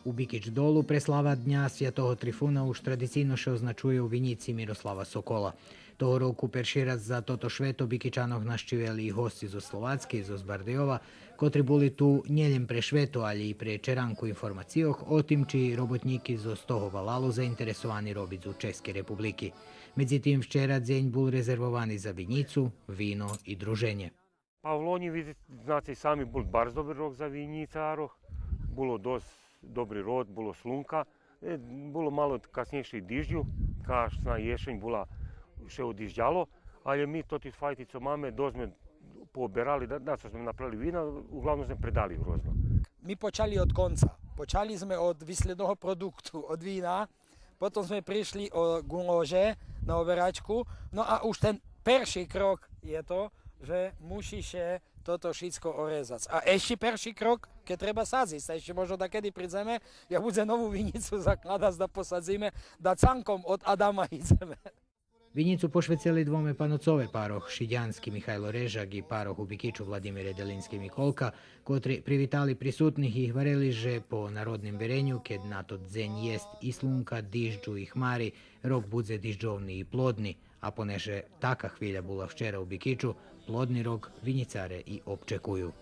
У Бікіч долу преслава Дня Святого Трифуна уж традиційно ще означує у Вініці Мирослава Сокола. Того року перший раз за тото швето Бікічанок нашчивели і гості зо Словацьки, зо Бардejova, котрі були ту не лjem pre šveto, ali i pre čeranku informacijoh o tim čiji robotniki zo toho valalu zainteresovani robiť u Českej republiky. Međutim, včera dzeň bol rezervovaný za vinicu, víno i druženje. Pa v Loni, znate sami, bol bardzo dobry rok za vinicaroh. Bilo dost dobri rod, bilo slunka. Bilo malo kasnejšie dižđu, kaž na ješenj bula še odižđalo, ali mi to ti fajti, co máme, dozme pooberali, da smo napravili vina, uglavnom sme predali grozno. My počali od konca. Počali sme od výsledného produktu, od vína, potom sme prišli o gulože na overačku, no a už ten perší krok je to, že musíš toto všetko orezať. A ešte perší krok, keď treba sadziť. Ešte možno takedy prídzeme, ja budem novú vinicu zakladať, da posadzíme, da cankom od Adama ideme. Vinicu pošveceli dvome panocove paroh Šidjanski Mihajlo Režak i paroh u Bikiću Vladimir Delinski Mikolka, kotri privitali prisutnih i hvareli, že po narodnim verenju, ked na to dzenj jest i slunka, dižđu i hmari, rok budze dižđovni i plodni, a poneše taka hvilja bula včera u Bikiću, plodni rok vinicare i opčekuju.